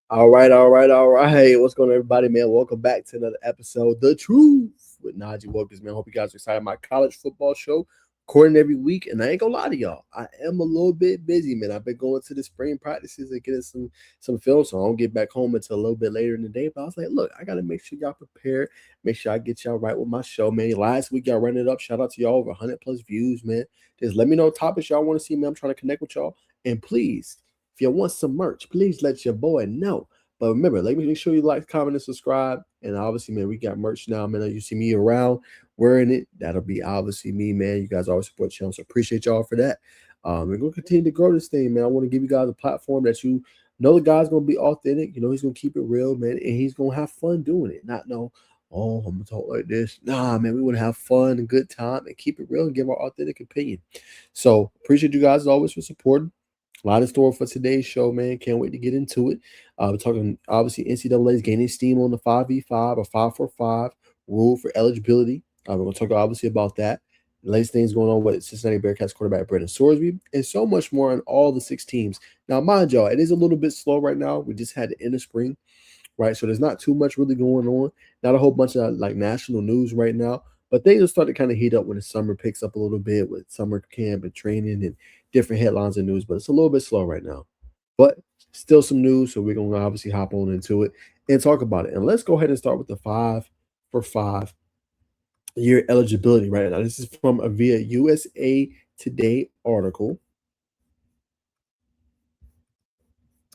All right, all right, all right. Hey, what's going on, everybody, man? Welcome back to another episode, The Truth with Najeh Wilkins, man. Hope you guys are excited. My college football show, recording every week, and I ain't gonna lie to y'all, I am a little bit busy, man. I've been going to the spring practices and getting some film, so I don't get back home until a little bit later in the day. But I was like, look, I gotta make sure y'all prepared, make sure I get y'all right with my show, man. Last week y'all ran it up. Shout out to y'all over 100 plus views, man. Just let me know topics y'all want to see, man. I'm trying to connect with y'all, and please. If you want some merch, please let your boy know. But remember, let me make sure you like, comment, and subscribe. And obviously, man, we got merch now, man. You see me around wearing it. That'll be obviously me, man. You guys always support the channel, so appreciate y'all for that. We're gonna continue to grow this thing, man. I want to give you guys a platform that you know the guy's gonna be authentic. You know he's gonna keep it real, man, and he's gonna have fun doing it. Not no, oh, I'm gonna talk like this. Nah, man, we want to have fun and good time and keep it real and give our authentic opinion. So appreciate you guys as always for supporting. A lot in store for today's show, man. Can't wait to get into it. We're talking obviously NCAA is gaining steam on the 5v5 or 5-for-5 rule for eligibility. We're going to talk obviously about that. The latest things going on with Cincinnati Bearcats quarterback Brendan Sorsby, and so much more on all the six teams. Now, mind y'all, it is a little bit slow right now. We just had the end of spring, right? So there's not too much really going on. Not a whole bunch of like national news right now. But things will start to kind of heat up when the summer picks up a little bit with summer camp and training and different headlines and news. But it's a little bit slow right now. But still some news, so we're gonna obviously hop on into it and talk about it. And let's go ahead and start with the 5-for-5 year eligibility right now. This is from a via USA Today article.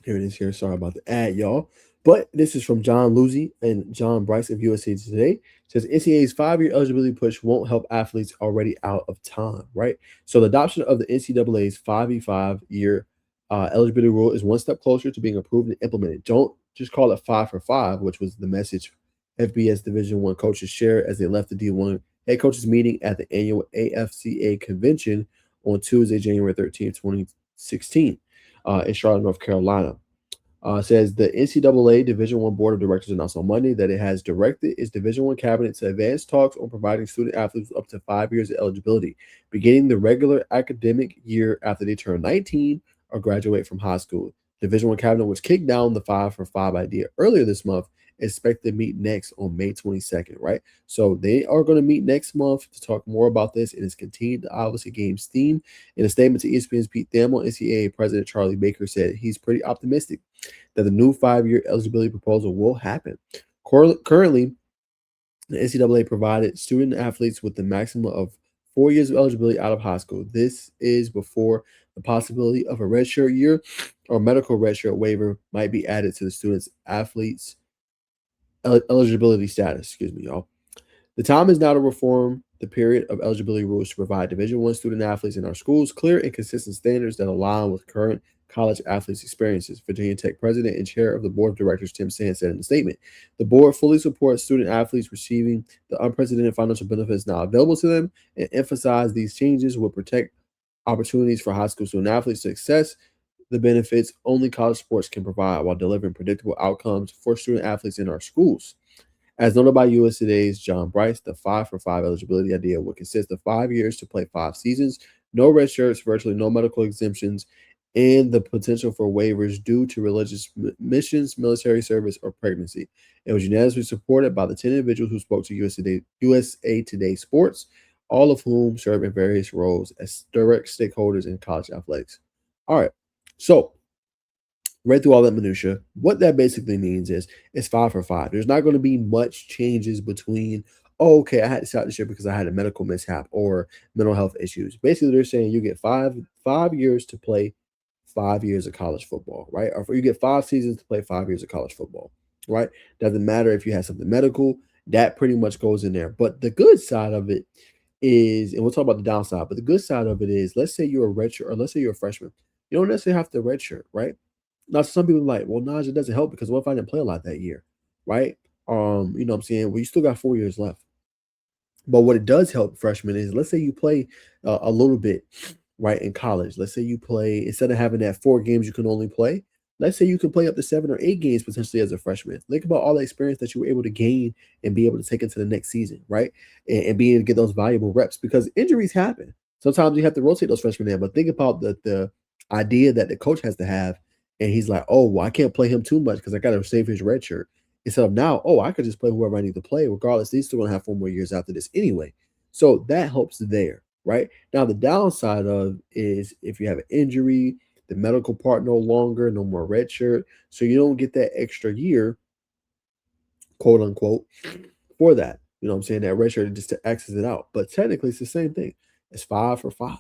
Here it is here. Sorry about the ad, y'all. But this is from John Luzzi and John Bryce of USA Today. It says NCAA's 5-year eligibility push won't help athletes already out of time, right? So the adoption of the NCAA's 5v5 year eligibility rule is one step closer to being approved and implemented. Don't just call it 5-for-5, which was the message FBS Division One coaches shared as they left the D1 head coaches meeting at the annual AFCA convention on Tuesday, January 13th, 2016 in Charlotte, North Carolina. Says the NCAA Division One Board of Directors announced on Monday that it has directed its Division One cabinet to advance talks on providing student athletes up to 5 years of eligibility, beginning the regular academic year after they turn 19 or graduate from high school. Division One cabinet, which kicked down the 5-for-5 idea earlier this month, is expected to meet next on May 22nd. Right, so they are going to meet next month to talk more about this, and it's continued to obviously gain steam. In a statement to ESPN's Pete Thamel, NCAA President Charlie Baker said he's pretty optimistic that the new 5-year eligibility proposal will happen. Currently, the NCAA provided student athletes with the maximum of 4 years of eligibility out of high school. This is before the possibility of a redshirt year or medical redshirt waiver might be added to the students' athletes' eligibility status. Excuse me, y'all. The time is now to reform the period of eligibility rules to provide Division One student athletes in our schools clear and consistent standards that align with current college athletes' experiences. Virginia Tech president and chair of the board of directors Tim Sand said in a statement, "The board fully supports student athletes receiving the unprecedented financial benefits now available to them, and emphasize these changes will protect opportunities for high school student athletes to access the benefits only college sports can provide while delivering predictable outcomes for student athletes in our schools." As noted by US Today's John Bryce, the 5-for-5 eligibility idea would consist of 5 years to play 5 seasons, no red shirts, virtually no medical exemptions, and the potential for waivers due to religious missions, military service, or pregnancy. It was unanimously supported by the 10 individuals who spoke to USA Today Sports, all of whom serve in various roles as direct stakeholders in college athletics. All right, so read through all that minutia. What that basically means is it's 5-for-5. There's not going to be much changes between, oh, okay, I had to stop this year because I had a medical mishap or mental health issues. Basically, they're saying you get five years to play 5 years of college football, right? Or you get 5 seasons to play 5 years of college football, right? Doesn't matter if you have something medical, that pretty much goes in there. But the good side of it is, and we'll talk about the downside, but the good side of it is, let's say you're a redshirt or let's say you're a freshman. You don't necessarily have to redshirt, right? Now, some people are like, well, Najee, it doesn't help because what if I didn't play a lot that year, right? You know what I'm saying? Well, you still got 4 years left. But what it does help freshmen is, let's say you play a little bit, right, in college. Let's say you play, instead of having that 4 games you can only play, let's say you can play up to 7 or 8 games potentially as a freshman. Think about all the experience that you were able to gain and be able to take into the next season, right? And be able to get those valuable reps because injuries happen. Sometimes you have to rotate those freshmen in, but think about the idea that the coach has to have And he's like, oh, well, I can't play him too much because I got to save his red shirt. Instead of now, oh, I could just play whoever I need to play, regardless. He's still going to have 4 more years after this anyway. So that helps there, right? Now, the downside of is if you have an injury, the medical part no longer, no more red shirt. So you don't get that extra year, quote unquote, for that. You know what I'm saying? That red shirt just to access it out. But technically, it's the same thing. It's 5 for 5,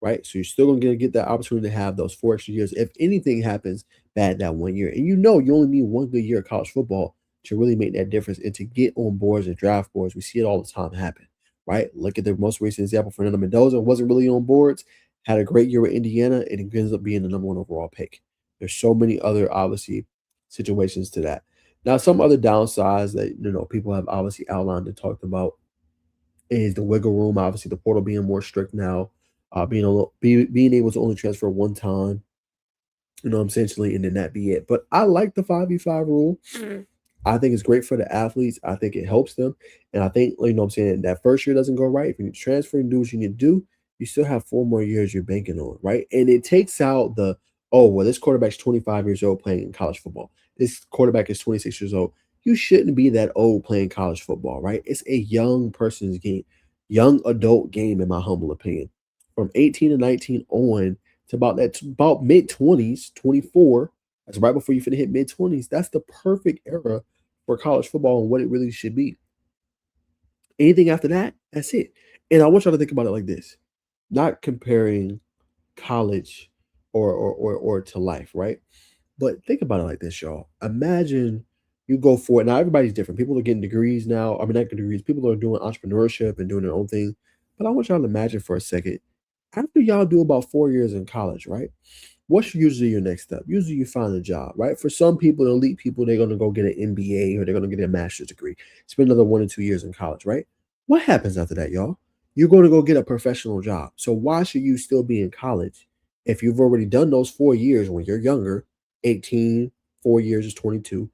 right? So you're still going to get that opportunity to have those 4 extra years if anything happens bad that 1 year. And you know you only need one good year of college football to really make that difference and to get on boards and draft boards. We see it all the time happen, right? Look at the most recent example. Fernando Mendoza wasn't really on boards, had a great year with Indiana, and it ends up being the #1 overall pick. There's so many other, obviously, situations to that. Now, some other downsides that people have obviously outlined and talked about is the wiggle room. Obviously, the portal being more strict now, being able to only transfer one time, essentially, and then that be it. But I like the 5v5 rule. I think it's great for the athletes. I think it helps them. And I think, what I'm saying, that first year doesn't go right. If you need to transfer and do what you need to do, you still have 4 more years you're banking on, right? And it takes out oh, well, this quarterback's 25 years old playing in college football. This quarterback is 26 years old. You shouldn't be that old playing college football, right? It's a young person's game, young adult game, in my humble opinion. From 18 to 19 on to about mid-20s, 24. That's right before you finna hit mid-20s. That's the perfect era for college football and what it really should be. Anything after that, that's it. And I want y'all to think about it like this, not comparing college or to life, right? But think about it like this, y'all. Imagine you go for it. Now, everybody's different. People are getting degrees now. I mean, not degrees. People are doing entrepreneurship and doing their own thing. But I want y'all to imagine for a second, after y'all do about 4 years in college, right? What's usually your next step? Usually you find a job, right? For some people, the elite people, they're going to go get an MBA or they're going to get a master's degree, spend another 1 or 2 years in college, right? What happens after that, y'all? You're going to go get a professional job. So why should you still be in college if you've already done those 4 years when you're younger? 18, 4 years is 22,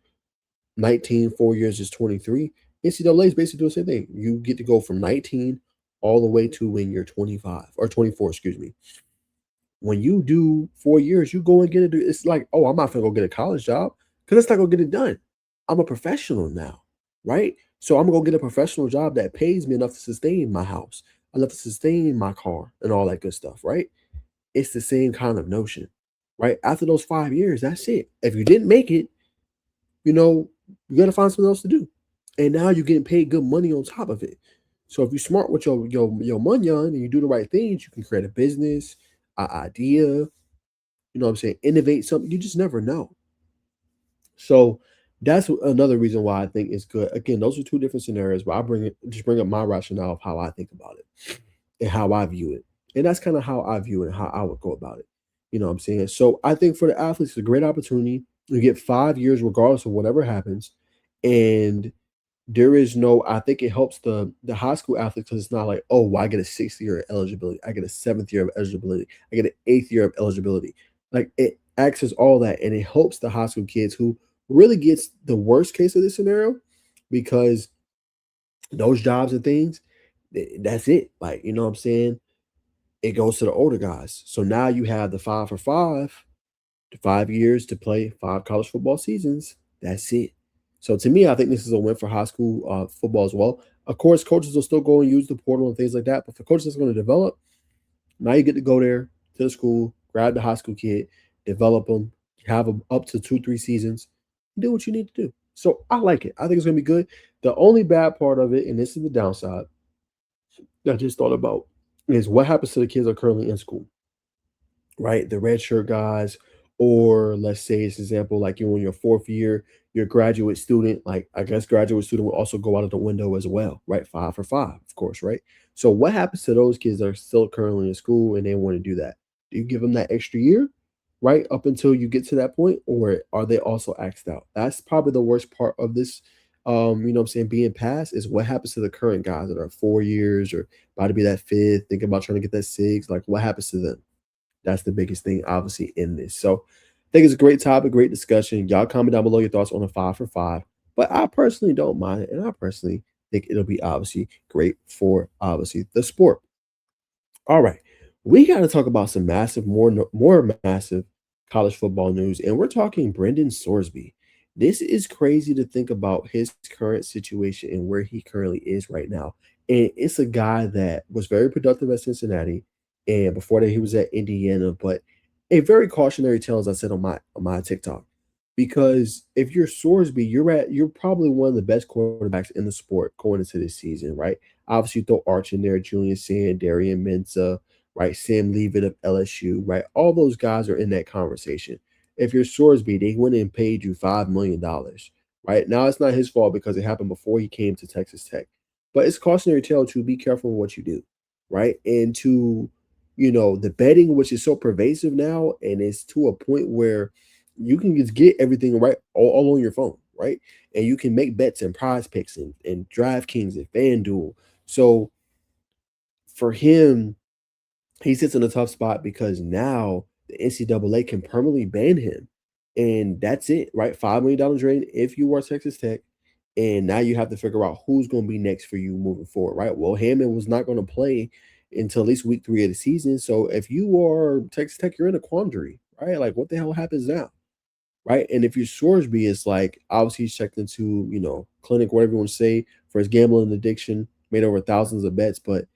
19, 4 years is 23. NCAA is basically doing the same thing. You get to go from 19 all the way to when you're 25 or 24, excuse me. When you do 4 years, you go and get it. It's like, oh, I'm not gonna go get a college job because it's not gonna get it done. I'm a professional now, right? So I'm gonna go get a professional job that pays me enough to sustain my house, enough to sustain my car, and all that good stuff, right? It's the same kind of notion, right? After those 5 years, that's it. If you didn't make it, you got to find something else to do. And now you're getting paid good money on top of it. So if you're smart with your money on and you do the right things, you can create a business, an idea, what I'm saying, innovate something. You just never know. So that's another reason why I think it's good. Again, those are two different scenarios, but I bring up my rationale of how I think about it and how I view it. And that's kind of how I view it and how I would go about it. You know what I'm saying? So I think for the athletes, it's a great opportunity. You get 5 years regardless of whatever happens. And I think it helps the high school athletes because it's not like, oh, well, I get a 6th year of eligibility. I get a 7th year of eligibility. I get an 8th year of eligibility. Like it access all that. And it helps the high school kids who really gets the worst case of this scenario because those jobs and things, that's it. Like, you know what I'm saying? It goes to the older guys. So now you have the 5 for 5, the 5 years to play 5 college football seasons. That's it. So to me, I think this is a win for high school football as well. Of course, coaches will still go and use the portal and things like that. But for coaches that's going to develop, now you get to go there to the school, grab the high school kid, develop them, have them up to 2, 3 seasons, do what you need to do. So I like it. I think it's going to be good. The only bad part of it, and this is the downside that I just thought about, is what happens to the kids that are currently in school, right? The red shirt guys, or let's say, it's example, like you're in your 4th year, your graduate student, like I guess graduate student will also go out of the window as well, right? 5 for 5, of course, right? So what happens to those kids that are still currently in school and they want to do that? Do you give them that extra year, right? Up until you get to that point, or are they also axed out? That's probably the worst part of this. What I'm saying, being passed is what happens to the current guys that are 4 years or about to be that 5th, thinking about trying to get that 6th. Like what happens to them? That's the biggest thing, obviously, in this. So I think it's a great topic, great discussion. Y'all comment down below your thoughts on a 5 for 5. But I personally don't mind it. And I personally think it'll be obviously great for obviously the sport. All right. We got to talk about some massive, more massive college football news, and we're talking Brendan Sorsby. This is crazy to think about his current situation and where he currently is right now. And it's a guy that was very productive at Cincinnati, and before that he was at Indiana. But a very cautionary tale, as I said on my TikTok, because if you're Sorsby, you're probably one of the best quarterbacks in the sport going into this season, right? Obviously, throw Arch in there, Julian Sand, Darian Mensa, right? Sam Leavitt of LSU, right? All those guys are in that conversation. If you're Sorsby, they went and paid you $5 million, right? Now it's not his fault because it happened before he came to Texas Tech, but it's cautionary tale to be careful with what you do, right? And to the betting, which is so pervasive now, and it's to a point where you can just get everything right all on your phone, right? And you can make bets and prize picks and DraftKings and FanDuel. So for him, he sits in a tough spot because now the NCAA can permanently ban him. And that's it, right? $5 million drain if you are Texas Tech. And now you have to figure out who's going to be next for you moving forward, right? Well, Hammond was not going to play until at least week 3 of the season. So if you are Texas Tech, you're in a quandary, right? Like, what the hell happens now? Right. And if you're Sorsby, it's like obviously he's checked into, clinic, whatever you want to say, for his gambling addiction, made over thousands of bets. But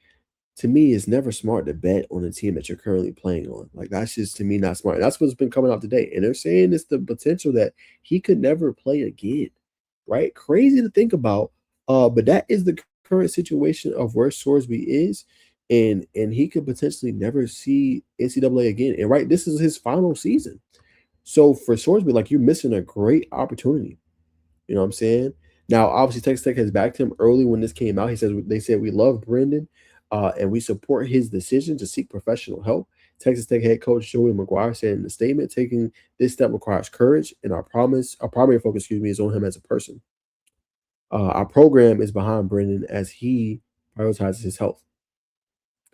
to me, it's never smart to bet on a team that you're currently playing on. Like, that's just, to me, not smart. And that's what's been coming out today. And they're saying it's the potential that he could never play again. Right? Crazy to think about. But that is the current situation of where Sorsby is. And he could potentially never see NCAA again. And right, this is his final season. So for Sorsby, like, you're missing a great opportunity. You know what I'm saying? Now, obviously, Texas Tech has backed him early when this came out. They said we love Brendan, and we support his decision to seek professional help. Texas Tech head coach Joey McGuire said in the statement, taking this step requires courage, and our primary focus, is on him as a person. Our program is behind Brendan as he prioritizes his health.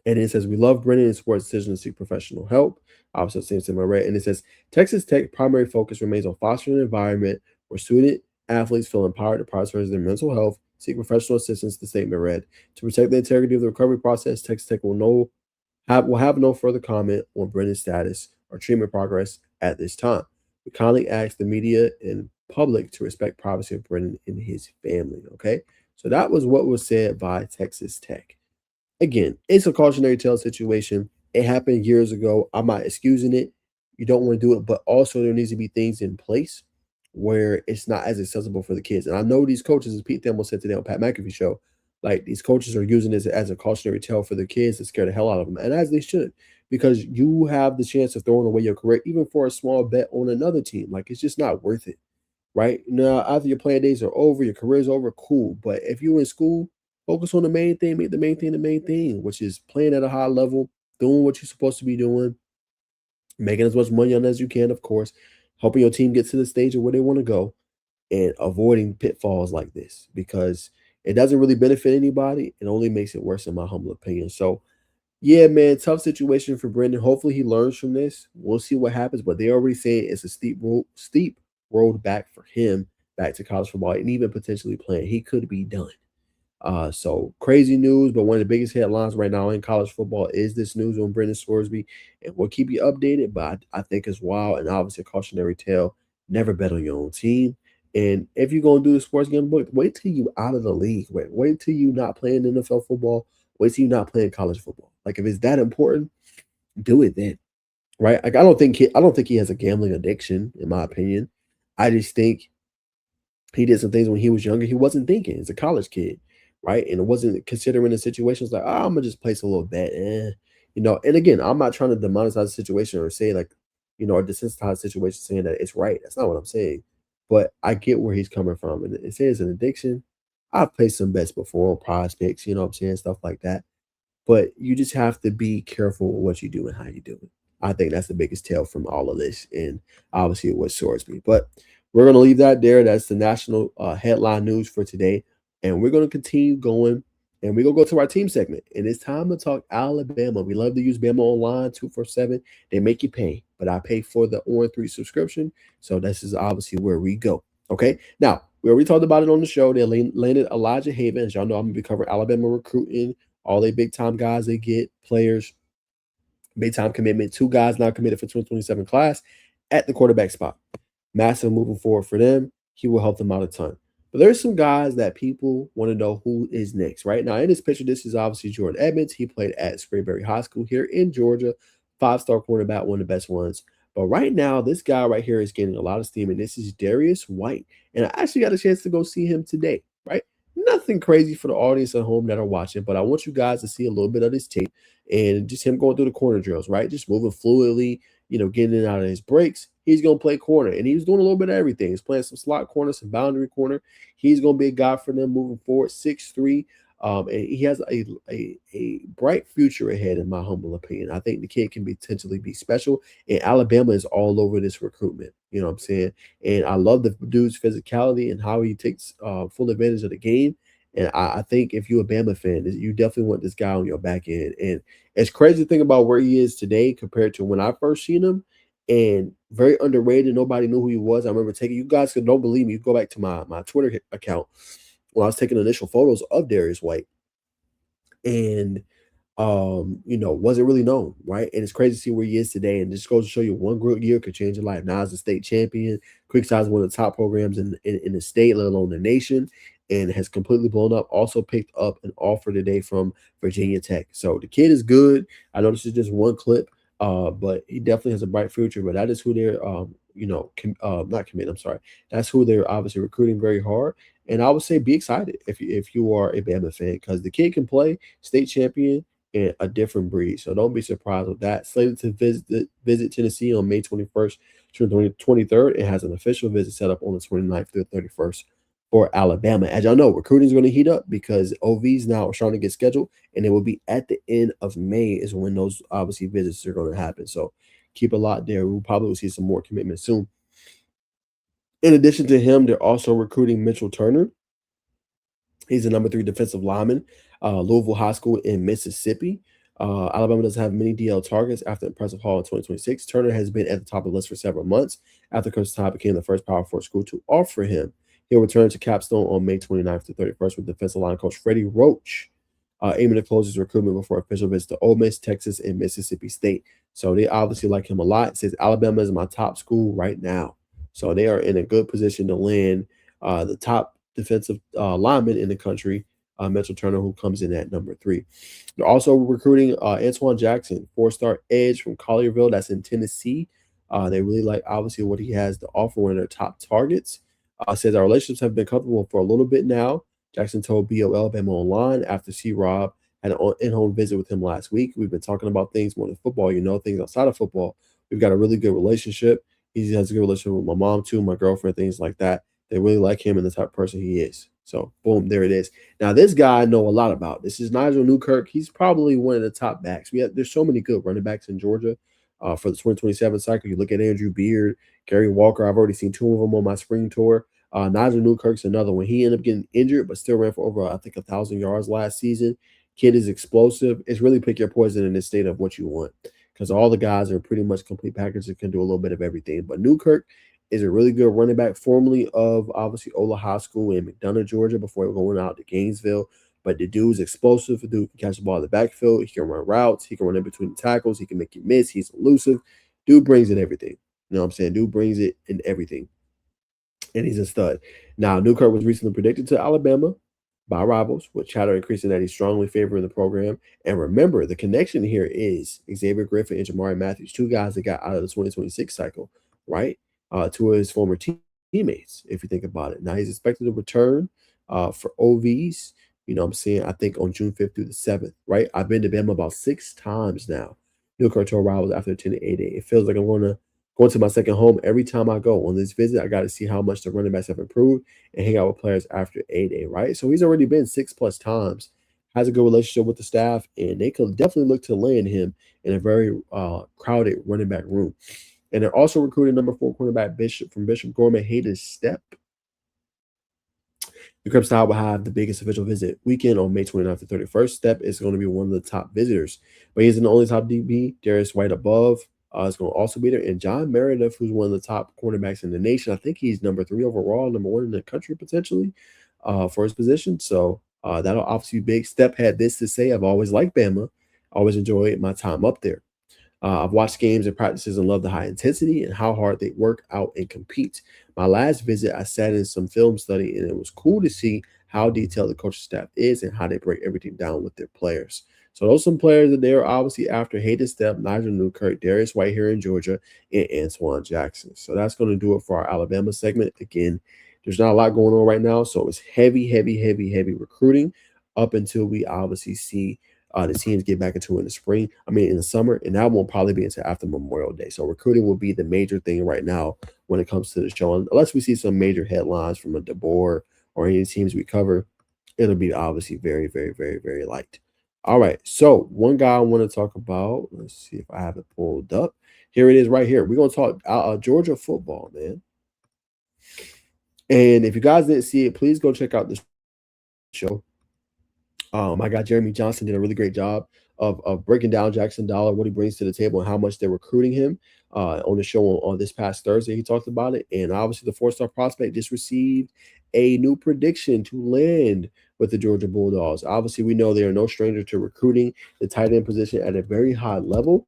And it says, we love Brennan and support his decision to seek professional help. Obviously, same thing I read. And it says, Texas Tech primary focus remains on fostering an environment where student athletes feel empowered to prioritize their mental health, seek professional assistance, the statement read. To protect the integrity of the recovery process, Texas Tech will have no further comment on Brennan's status or treatment progress at this time. We kindly ask the media and public to respect privacy of Brennan and his family. Okay. So that was what was said by Texas Tech. Again, it's a cautionary tale situation. It happened years ago. I'm not excusing it. You don't want to do it, but also there needs to be things in place where it's not as accessible for the kids. And I know these coaches, as Pete Thamel said today on Pat McAfee show, like, these coaches are using this as a cautionary tale for their kids to scare the hell out of them, and as they should, because you have the chance of throwing away your career, even for a small bet on another team. Like, it's just not worth it, right? Now, after your playing days are over, your career's over, cool. But if you're in school, focus on the main thing, make the main thing, which is playing at a high level, doing what you're supposed to be doing, making as much money on as you can, of course, helping your team get to the stage of where they want to go, and avoiding pitfalls like this, because it doesn't really benefit anybody. It only makes it worse, in my humble opinion. So, yeah, man, tough situation for Brendan. Hopefully he learns from this. We'll see what happens, but they already say it's a steep road back for him back to college football, and even potentially playing. He could be done. So crazy news, but one of the biggest headlines right now in college football is this news on Brendan Sorsby, and we'll keep you updated. But I think it's wild and obviously a cautionary tale. Never bet on your own team. And if you're gonna do the sports game, wait till you out of the league. Wait till you not playing NFL football. Wait till you not playing college football. Like, if it's that important, do it then, right? Like, I don't think he has a gambling addiction, in my opinion. I just think he did some things when he was younger. He wasn't thinking as a college kid, right? And it wasn't considering the situations like, oh, I'm gonna just place a little bet. And again, I'm not trying to demonetize the situation or say, like, or desensitize the situation saying that it's right. That's not what I'm saying. But I get where he's coming from. And it says an addiction. I've placed some bets before on prize picks, what I'm saying, stuff like that. But you just have to be careful with what you do and how you do it. I think that's the biggest tell from all of this. And obviously it was Sorsby. But we're going to leave that there. That's the national headline news for today. And we're going to continue going. And we're going to go to our team segment. And it's time to talk Alabama. We love to use Bama Online 247. They make you pay. But I pay for the On 3 subscription. So this is obviously where we go. Okay. Now, we already talked about it on the show. They landed Elijah Haven. As y'all know, I'm going to be covering Alabama recruiting, all they big time guys they get, players, big time commitment. 2 guys now committed for 2027 class. at the quarterback spot. Massive moving forward for them. He will help them out a ton. But there's some guys that people want to know who is next. Right now, in this picture, this is obviously Jordan Edmonds. He played at Sprayberry High School here in Georgia. 5-star quarterback, one of the best ones. But right now, this guy right here is getting a lot of steam, and this is Darrius White. And I actually got a chance to go see him today, right? Nothing crazy for the audience at home that are watching, but I want you guys to see a little bit of this tape and just him going through the corner drills, right? Just moving fluidly, getting in and out of his breaks. He's going to play corner, and he's doing a little bit of everything. He's playing some slot corner, some boundary corner. He's going to be a guy for them moving forward, 6'3", and he has a bright future ahead, in my humble opinion. I think the kid can potentially be special, and Alabama is all over this recruitment. You know what I'm saying? And I love the dude's physicality and how he takes full advantage of the game. And I think if you're a Bama fan, you definitely want this guy on your back end. And it's crazy to think about where he is today compared to when I first seen him. And very underrated. Nobody knew who he was. I remember taking, you guys don't believe me, you go back to my Twitter account when I was taking initial photos of Darrius White. And wasn't really known, right? And it's crazy to see where he is today. And just goes to show you one good year could change your life. Now he's a state champion. Quickside is one of the top programs in the state, let alone the nation, and has completely blown up. Also picked up an offer today from Virginia Tech. So the kid is good. I know this is just one clip, but he definitely has a bright future. But that is who they're, not committing. I'm sorry. That's who they're obviously recruiting very hard. And I would say be excited if you are a Bama fan, because the kid can play, state champion, and a different breed. So don't be surprised with that. Slated to visit Tennessee on May 21st to the 23rd. It has an official visit set up on the 29th through the 31st for Alabama. As y'all know, recruiting is going to heat up because OVs now are starting to get scheduled, and it will be at the end of May is when those obviously visits are going to happen. So keep a lot there. We'll probably see some more commitment soon. In addition to him, they're also recruiting Mitchell Turner. He's the number 3 defensive lineman, Louisville High School in Mississippi. Alabama doesn't have many DL targets after impressive haul in 2026. Turner has been at the top of the list for several months after Coach Todd became the first Power 4 school to offer him. He'll return to Capstone on May 29th to 31st with defensive line coach Freddie Roach, aiming to close his recruitment before official visits to Ole Miss, Texas, and Mississippi State. So they obviously like him a lot. It says Alabama is my top school right now. So they are in a good position to land the top defensive lineman in the country, Mitchell Turner, who comes in at number 3. They're also recruiting Antoine Jackson, 4-star edge from Collierville. That's in Tennessee. They really like, obviously, what he has to offer, one of their top targets. Says our relationships have been comfortable for a little bit now. Jackson told BO Alabama Online after C-Rob had an in-home visit with him last week. We've been talking about things more than football, things outside of football. We've got a really good relationship. He has a good relationship with my mom, too, my girlfriend, things like that. They really like him and the type of person he is. So, boom, there it is. Now, this guy I know a lot about. This is Nigel Newkirk. He's probably one of the top backs. There's so many good running backs in Georgia for the 2027 cycle. You look at Andrew Beard, Gary Walker. I've already seen 2 of them on my spring tour. Nigel Newkirk's another one. He ended up getting injured, but still ran for over, I think, 1,000 yards last season. Kid is explosive. It's really pick your poison in this state of what you want, because all the guys are pretty much complete packages that can do a little bit of everything. But Newkirk is a really good running back, formerly of obviously Ola High School in McDonough, Georgia, before going out to Gainesville. But the dude's explosive. The dude can catch the ball in the backfield. He can run routes. He can run in between the tackles. He can make you miss. He's elusive. Dude brings in everything. You know what I'm saying? Dude brings it in everything. And he's a stud. Now, Newkirk was recently predicted to Alabama by rivals, with chatter increasing that he's strongly favoring the program. And remember, the connection here is Xavier Griffin and Jamari Matthews, 2 guys that got out of the 2026 cycle, right? 2 of his former teammates, if you think about it. Now, he's expected to return for OVs, you know what I'm saying, I think on June 5th through the 7th, right? I've been to Bama about 6 times now. Newkirk told rivals after attending 8 It feels like I'm going to my second home every time I go. On this visit, I got to see how much the running backs have improved and hang out with players after 8 right? So he's already been 6+ times, has a good relationship with the staff, and they could definitely look to land him in a very crowded running back room. And they're also recruiting number 4 cornerback Bishop from Bishop Gorman Haynes Step. The Crip Style will have the biggest official visit weekend on May 29th to 31st. Step is going to be one of the top visitors, but he's the only top DB. Darrius White above is going to also be there. And John Meredith, who's one of the top cornerbacks in the nation. I think he's number 3 overall, number 1 in the country potentially for his position. So that'll obviously be big. Step had this to say: I've always liked Bama. Always enjoyed my time up there. I've watched games and practices and love the high intensity and how hard they work out and compete. My last visit, I sat in some film study, and it was cool to see how detailed the coaching staff is and how they break everything down with their players. So those some players that they're obviously after: Hayden Step, Nigel Newkirk, Darrius White here in Georgia, and Antoine Jackson. So that's going to do it for our Alabama segment. Again, there's not a lot going on right now, so it's heavy, heavy, heavy, heavy recruiting up until we obviously see the teams get back into it in the spring. I mean, in the summer, and that won't probably be until after Memorial Day. So recruiting will be the major thing right now when it comes to the show. Unless we see some major headlines from a DeBoer or any teams we cover, it'll be obviously very, very, very, very light. All right. So one guy I want to talk about. Let's see if I have it pulled up. Here it is right here. We're gonna talk Georgia football, man. And if you guys didn't see it, please go check out the show. My guy Jeremy Johnson did a really great job of breaking down Jaxon Dollar, what he brings to the table, and how much they're recruiting him. On the show on this past Thursday, he talked about it, and obviously the four-star prospect just received a new prediction to land with the Georgia Bulldogs. Obviously, we know they are no stranger to recruiting the tight end position at a very high level.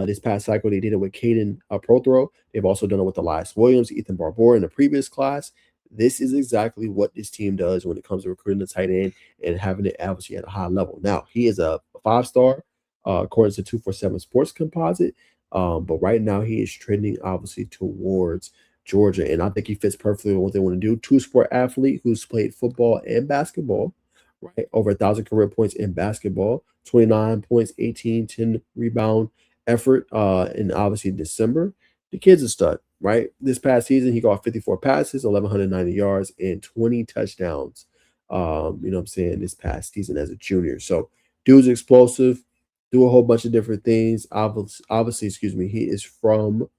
This past cycle, they did it with Caden Prothro. They've also done it with Elias Williams, Ethan Barbour in the previous class. This is exactly what this team does when it comes to recruiting the tight end and having it obviously at a high level. Now, he is a 5-star, according to 247 Sports Composite. But right now, he is trending obviously towards Georgia. And I think he fits perfectly with what they want to do. Two-sport athlete who's played football and basketball, right? Over 1,000 career points in basketball, 29 points, 18, 10 rebound effort in obviously December. The kid's a stud, right? This past season, he got 54 passes, 1,190 yards, and 20 touchdowns. You know what I'm saying? This past season as a junior. So, dude's explosive, do a whole bunch of different things. Obviously, excuse me, he is from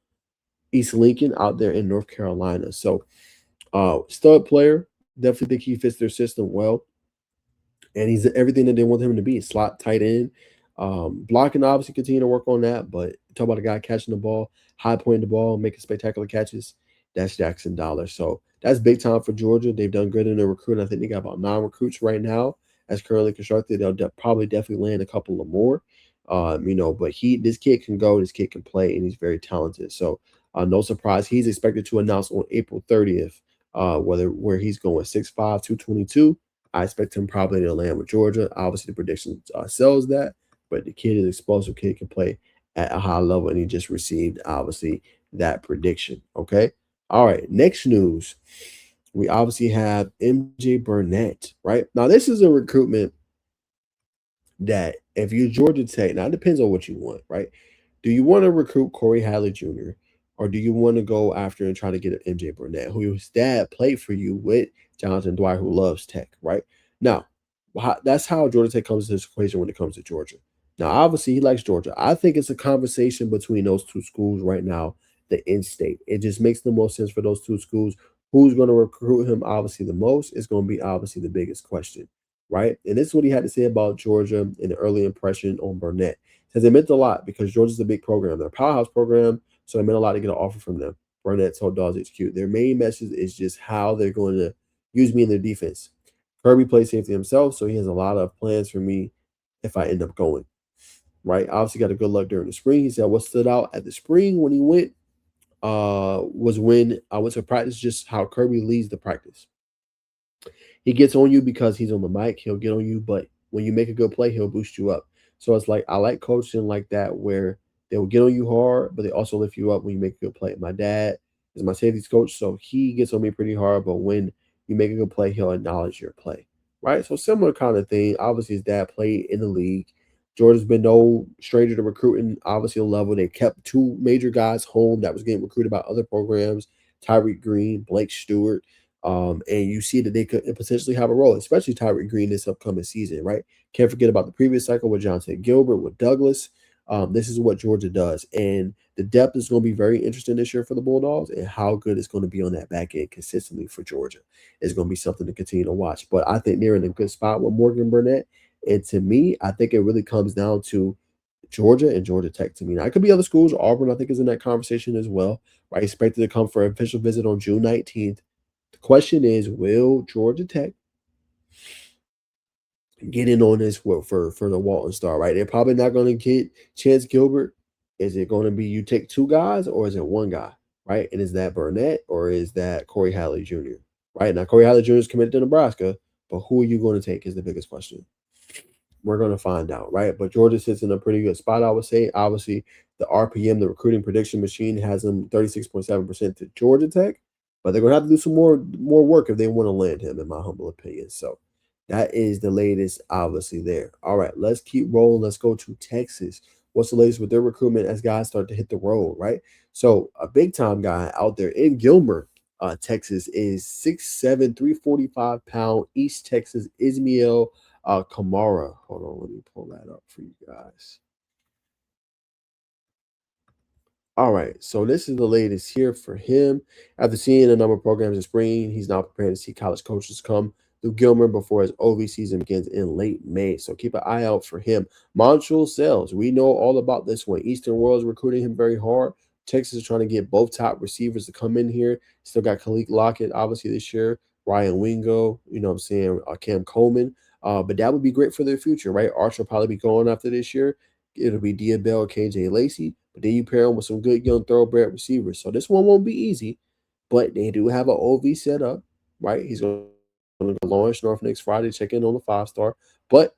East Lincoln out there in North Carolina. So, stud player. Definitely think he fits their system well, and he's everything that they want him to be. Slot tight end. Blocking, obviously, continue to work on that. But talk about a guy catching the ball, high pointing the ball, making spectacular catches. That's Jaxon Dollar. So that's big time for Georgia. They've done good in their recruiting. I think they got about 9 recruits right now as currently constructed. They'll probably definitely land a couple of more. But this kid can go, this kid can play, and he's very talented. So no surprise, he's expected to announce on April 30th where he's going 6'5", 222. I expect him probably to land with Georgia. Obviously, the prediction sells that, but the kid is explosive. Kid can play at a high level, and he just received obviously that prediction. Okay. All right. Next news, we obviously have MJ Burnett. Right now, this is a recruitment that if you're Georgia Tech, now it depends on what you want. Right? Do you want to recruit Corey Hadley Jr. or do you want to go after and try to get an MJ Burnett, whose dad played for you with Jonathan Dwyer, who loves Tech, right? Now, that's how Georgia Tech comes to this equation when it comes to Georgia. Now, obviously, he likes Georgia. I think it's a conversation between those two schools right now, the in-state. It just makes the most sense for those two schools. Who's going to recruit him, obviously, the most is going to be obviously the biggest question, right? And this is what he had to say about Georgia in the early impression on Burnett. He says it meant a lot because Georgia's a big program. They're a powerhouse program, so it meant a lot to get an offer from them. Burnett told Dogs HQ. Their main message is just how they're going to use me in their defense. Kirby plays safety himself, so he has a lot of plans for me if I end up going. Right? Obviously got a good luck during the spring. He said what stood out at the spring when he went was when I went to practice, just how Kirby leads the practice. He gets on you because he's on the mic. He'll get on you, but when you make a good play, he'll boost you up. So it's like I like coaching like that where they will get on you hard, but they also lift you up when you make a good play. My dad is my safeties coach, so he gets on me pretty hard, but when you make a good play, he'll acknowledge your play. Right? So similar kind of thing. Obviously, his dad played in the league. Georgia's been no stranger to recruiting, obviously a level. They kept 2 major guys home that was getting recruited by other programs, Tyreek Green, Blake Stewart. And you see that they could potentially have a role, especially Tyreek Green this upcoming season, right? Can't forget about the previous cycle with Jonathan Gilbert, with Douglas. This is what Georgia does. And the depth is going to be very interesting this year for the Bulldogs, and how good it's going to be on that back end consistently for Georgia is going to be something to continue to watch. But I think they're in a good spot with Morgan Burnett. And to me, I think it really comes down to Georgia and Georgia Tech to me. Now, it could be other schools. Auburn, I think, is in that conversation as well. Right? Expected to come for an official visit on June 19th. The question is, will Georgia Tech get in on this for the Walton Star, right? They're probably not going to get Chance Gilbert. Is it going to be you take two guys or is it one guy, right? And is that Burnett or is that Corey Halley Jr., right? Now, Corey Halley Jr. is committed to Nebraska, but who are you going to take is the biggest question. We're going to find out, right? But Georgia sits in a pretty good spot, I would say. Obviously, the RPM, the recruiting prediction machine, has them 36.7% to Georgia Tech, but they're going to have to do some more work if they want to land him, in my humble opinion. So that is the latest, obviously, there. All right, let's keep rolling. Let's go to Texas. What's the latest with their recruitment as guys start to hit the road, right? So a big-time guy out there in Gilmer, Texas, is 6'7", 345-pound East Texas Ismael Kamara. Hold on, let me pull that up for you guys. All right, so this is the latest here for him. After seeing a number of programs in spring, he's now preparing to see college coaches come through Gilmer before his OV season begins in late May. So keep an eye out for him. Montrell Sells, we know all about this one. Eastern World is recruiting him very hard. Texas is trying to get both top receivers to come in here. Still got Khalid Lockett, obviously, this year. Ryan Wingo, you know what I'm saying, Cam Coleman. But that would be great for their future, right? Archer will probably be going after this year. It'll be Diabell, KJ Lacey, but then you pair them with some good young thoroughbred receivers. So this one won't be easy, but they do have an OV set up, right? He's going to go launch North next Friday, check in on the 5-star, but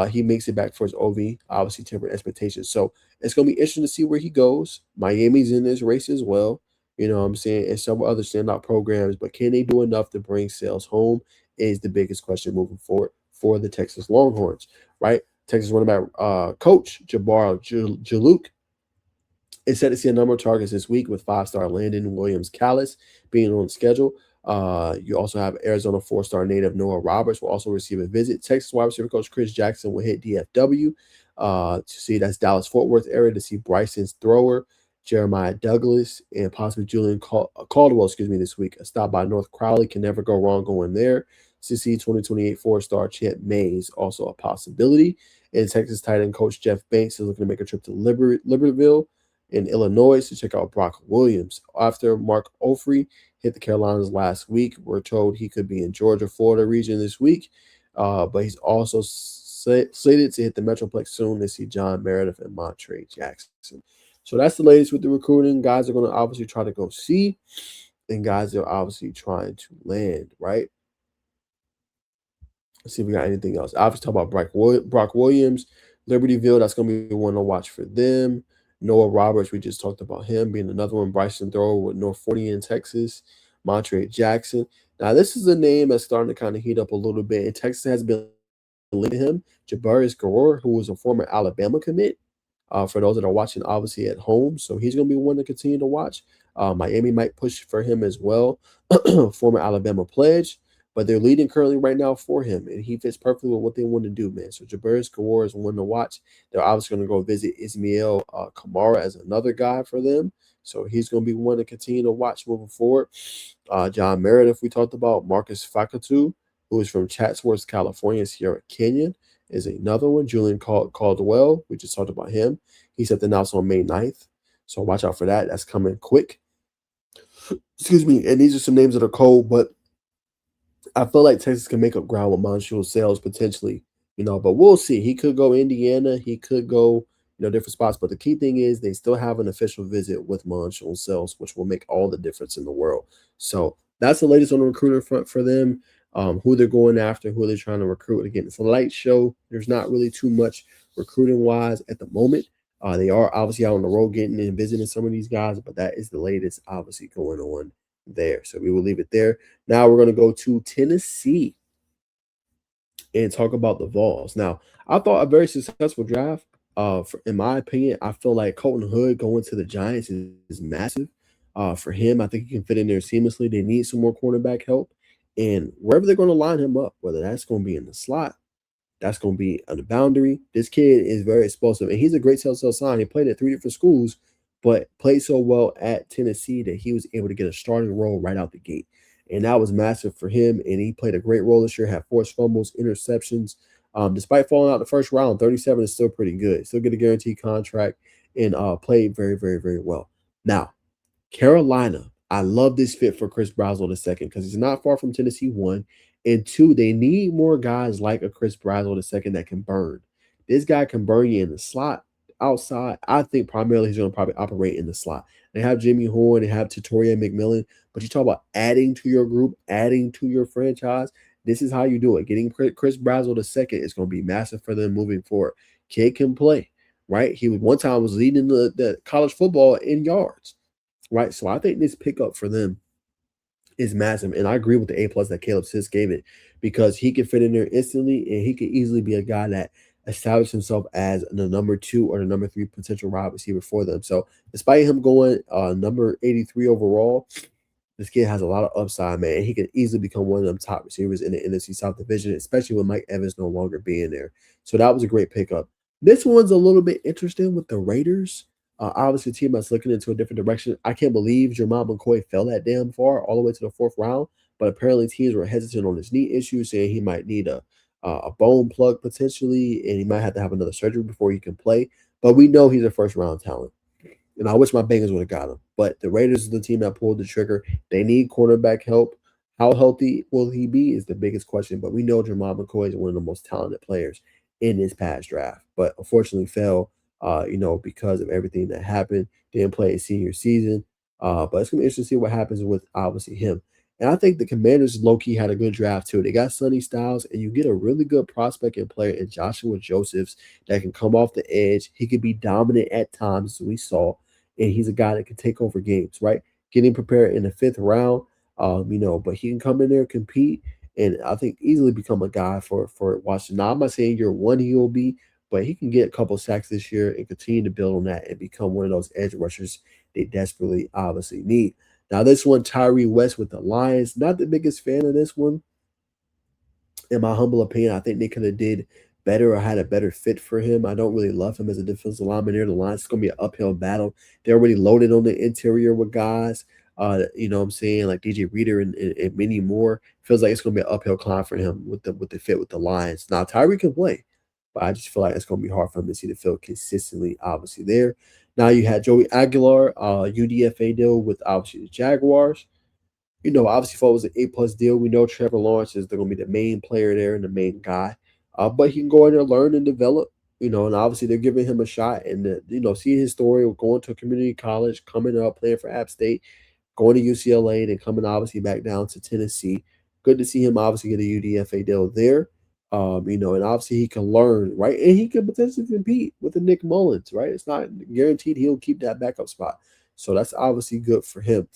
he makes it back for his OV, obviously tempered expectations. So it's going to be interesting to see where he goes. Miami's in this race as well, you know what I'm saying, and several other standout programs, but can they do enough to bring sales home is the biggest question moving forward for the Texas Longhorns, right? Texas running back coach Jabbar Jaluk is set to see a number of targets this week with 5-star Landon Williams Callis being on schedule. You also have Arizona 4-star native Noah Roberts will also receive a visit. Texas wide receiver coach Chris Jackson will hit DFW to see that's Dallas-Fort Worth area to see Bryson's thrower, Jeremiah Douglas, and possibly Julian Caldwell, this week. A stop by North Crowley can never go wrong going there. To see 2028 4-star Chet Mays, also a possibility. And Texas tight end coach Jeff Banks is looking to make a trip to Libertyville in Illinois to check out Brock Williams. After Mark Ofri hit the Carolinas last week, we're told he could be in Georgia, Florida region this week, but he's also slated to hit the Metroplex soon to see John Meredith and Montre Jackson. So that's the latest with the recruiting. Guys are going to obviously try to go see, and guys are obviously trying to land, right? Let's see if we got anything else. Obviously, talk about Brock Williams, Libertyville. That's going to be one to watch for them. Noah Roberts, we just talked about him being another one. Bryson Thrower with North 40 in Texas. Montre Jackson. Now, this is a name that's starting to kind of heat up a little bit. And Texas has been linked to him. Jabarius Garor, who was a former Alabama commit. For those that are watching, obviously, at home. So he's going to be one to continue to watch. Miami might push for him as well. Former Alabama pledge. But they're leading currently right now for him, and he fits perfectly with what they want to do, man. So Jabarius Garor is one to watch. They're obviously going to go visit Ismael Kamara as another guy for them. So he's going to be one to continue to watch moving forward. John Meredith, we talked about. Marcus Fakatu, who is from Chatsworth, California, Sierra Canyon, is another one. Julian Caldwell, we just talked about him. He's set to announce on May 9th. So watch out for that. That's coming quick. Excuse me. And these are some names that are cold, but I feel like Texas can make up ground with Montrell Sells potentially, but we'll see. He could go Indiana. He could go, different spots. But the key thing is they still have an official visit with Montrell Sells, which will make all the difference in the world. So that's the latest on the recruiter front for them, who they're going after, who they're trying to recruit. Again, it's a light show. There's not really too much recruiting-wise at the moment. They are obviously out on the road getting and visiting some of these guys, but that is the latest obviously going on there. So we will leave it there. Now we're going to go to Tennessee and talk about the Vols. Now, I thought a very successful draft. In my opinion, I feel like Colton Hood going to the Giants is massive. For him, I think he can fit in there seamlessly. They need some more cornerback help. And wherever they're going to line him up, whether that's going to be in the slot, that's going to be on the boundary. This kid is very explosive, and he's a great telltale sign. He played at 3 different schools, but played so well at Tennessee that he was able to get a starting role right out the gate. And that was massive for him, and he played a great role this year, had forced fumbles, interceptions. Despite falling out the first round, 37 is still pretty good. Still get a guaranteed contract and played very, very, very well. Now, Carolina I love this fit for Chris Brazzell II because he's not far from Tennessee, one. And two, they need more guys like a Chris Brazzell II that can burn. This guy can burn you in the slot, outside. I think primarily he's going to probably operate in the slot. They have Jimmy Horn, they have Tatoria McMillan, but you talk about adding to your group, adding to your franchise. This is how you do it. Getting Chris Brazzell II is going to be massive for them moving forward. Kid can play, right? He was one time was leading the college football in yards, right? So I think this pickup for them is massive. And I agree with the A+ that Caleb Sisk gave it because he can fit in there instantly and he could easily be a guy that established himself as the number 2 or the number 3 potential wide receiver for them. So despite him going number 83 overall, this kid has a lot of upside, man. He could easily become one of them top receivers in the NFC South Division, especially with Mike Evans no longer being there. So that was a great pickup. This one's a little bit interesting with the Raiders. Obviously, a team that's looking into a different direction. I can't believe Jermon McCoy fell that damn far, all the way to the 4th round. But apparently, teams were hesitant on his knee issue, saying he might need a bone plug potentially, and he might have to have another surgery before he can play. But we know he's a first round talent. And I wish my Bengals would have got him. But the Raiders is the team that pulled the trigger. They need cornerback help. How healthy will he be is the biggest question. But we know Jermon McCoy is one of the most talented players in this past draft. But unfortunately fell, because of everything that happened. Didn't play his senior season. But it's going to be interesting to see what happens with, obviously, him. And I think the Commanders low-key had a good draft, too. They got Sonny Styles, and you get a really good prospect and player in Joshua Josephs that can come off the edge. He could be dominant at times, as we saw, and he's a guy that can take over games, right? Getting prepared in the 5th round, but he can come in there, compete, and I think easily become a guy for Washington. Now, I'm not saying year one he will be, but he can get a couple sacks this year and continue to build on that and become one of those edge rushers they desperately, obviously, need. Now, this one, Tyree West with the Lions. Not the biggest fan of this one, in my humble opinion. I think they could have did better or had a better fit for him. I don't really love him as a defensive lineman near the line. It's going to be an uphill battle. They're already loaded on the interior with guys. What I'm saying, like DJ Reader and many more. Feels like it's going to be an uphill climb for him with the fit with the Lions. Now Tyree can play, but I just feel like it's going to be hard for him to see the field consistently. Obviously, there. Now you had Joey Aguilar, UDFA deal with obviously the Jaguars. Obviously, if it was an A+ deal, we know Trevor Lawrence is going to be the main player there and the main guy. But he can go in there, learn and develop. And obviously they're giving him a shot. And see his story of going to a community college, coming up, playing for App State, going to UCLA, then coming obviously back down to Tennessee. Good to see him obviously get a UDFA deal there. And obviously he can learn, right? And he can potentially compete with the Nick Mullins, right? It's not guaranteed he'll keep that backup spot. So that's obviously good for him.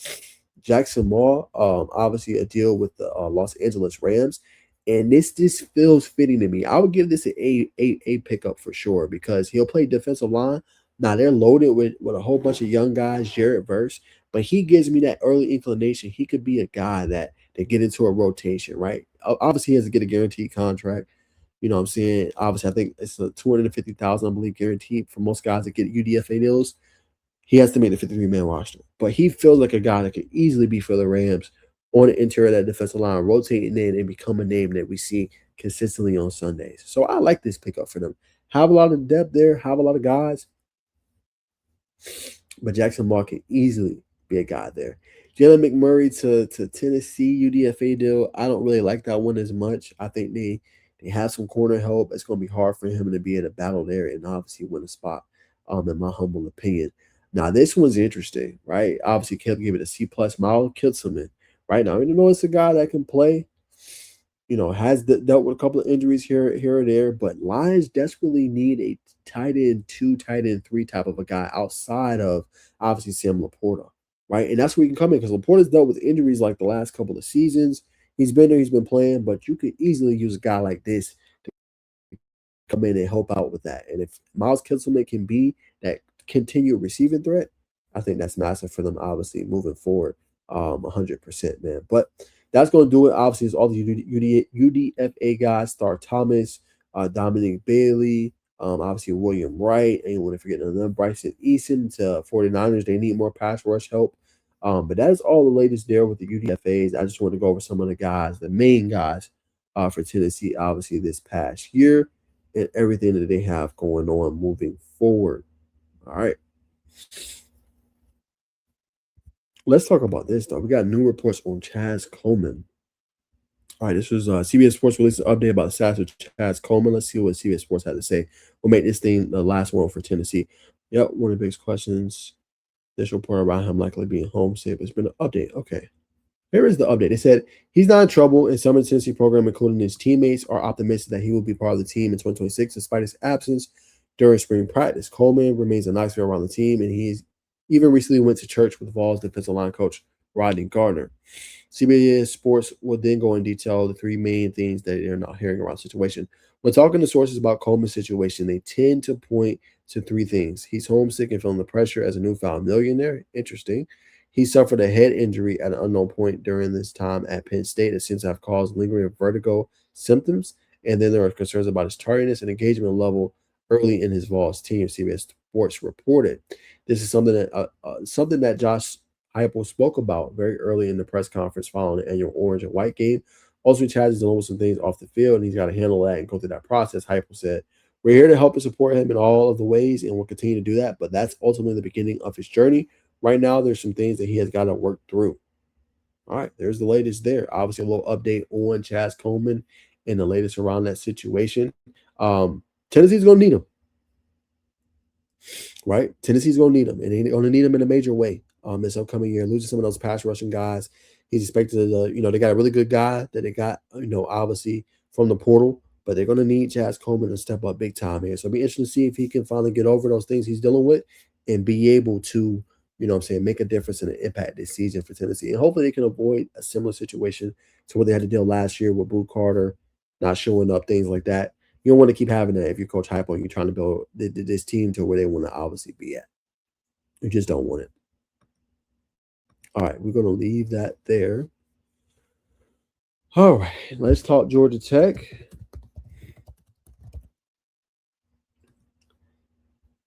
Jackson Moore, obviously a deal with the Los Angeles Rams. And this just feels fitting to me. I would give this an A pickup for sure because he'll play defensive line. Now they're loaded with a whole bunch of young guys, Jared Verse, but he gives me that early inclination. He could be a guy that get into a rotation, right? Obviously, he has to get a guaranteed contract. You know what I'm saying? Obviously, I think it's a 250,000, I believe, guaranteed for most guys that get UDFA deals. He has to make the 53-man roster. But he feels like a guy that could easily be for the Rams on the interior of that defensive line, rotating in and become a name that we see consistently on Sundays. So I like this pickup for them. Have a lot of depth there, have a lot of guys, but Jackson Moore can easily be a guy there. Jalen McMurray to Tennessee UDFA deal. I don't really like that one as much. I think they have some corner help. It's going to be hard for him to be in a battle there and obviously win a spot, in my humble opinion. Now, this one's interesting, right? Obviously, Caleb gave it a C+. Miles Kitselman, right? Now, even though it's a guy that can play, has dealt with a couple of injuries here and there, but Lions desperately need a tight end 2, tight end 3 type of a guy outside of, obviously, Sam Laporta, right? And that's where you can come in because Laporta's dealt with injuries like the last couple of seasons. He's been there, he's been playing, but you could easily use a guy like this to come in and help out with that. And if Miles Kitselman can be that continued receiving threat, I think that's massive for them, obviously, moving forward, 100%, man. But that's going to do it. Obviously, it's all the UDFA guys, Star Thomas, Dominic Bailey, obviously William Wright. Ain't want to forget another Bryson Eason to 49ers. They need more pass rush help. But that is all the latest there with the UDFAs. I just want to go over some of the guys, the main guys for Tennessee, obviously, this past year and everything that they have going on moving forward. All right. Let's talk about this, though. We got new reports on Chaz Coleman. All right, this was CBS Sports released an update about the status of Chaz Coleman. Let's see what CBS Sports had to say. We'll make this thing the last one for Tennessee. Yep, one of the biggest questions. This report around him likely being homesick. It's been an update. Okay. Here is the update. They said he's not in trouble, and some of the Tennessee program, including his teammates, are optimistic that he will be part of the team in 2026 despite his absence during spring practice. Coleman remains a Knoxville around the team, and he's even recently went to church with Vols defensive line coach Rodney Gardner. CBS Sports will then go in detail the three main things that they're not hearing around the situation. When talking to sources about Coleman's situation, they tend to point to three things. He's homesick and feeling the pressure as a newfound millionaire. Interesting. He suffered a head injury at an unknown point during this time at Penn State that seems to have caused lingering vertigo symptoms. And then there are concerns about his tardiness and engagement level early in his Vols team, CBS Sports reported. This is something that Josh Heupel spoke about very early in the press conference following the annual Orange and White game. Also, Chaz is dealing with some things off the field, and he's got to handle that and go through that process. Heupel said, "We're here to help and support him in all of the ways, and we'll continue to do that. But that's ultimately the beginning of his journey. Right now, there's some things that he has got to work through." All right, there's the latest there. Obviously, a little update on Chaz Coleman and the latest around that situation. Tennessee's going to need him, right? Tennessee's going to need him, and they're going to need him in a major way this upcoming year. Losing some of those pass rushing guys, he's expected to, they got a really good guy that they got, obviously from the portal, but they're going to need Chaz Coleman to step up big time here. So it'll be interesting to see if he can finally get over those things he's dealing with and be able to, make a difference and an impact this season for Tennessee. And hopefully they can avoid a similar situation to what they had to deal last year with Boo Carter not showing up, things like that. You don't want to keep having that if you're Coach Hypo and you're trying to build this team to where they want to obviously be at. You just don't want it. All right, we're going to leave that there. All right, let's talk Georgia Tech.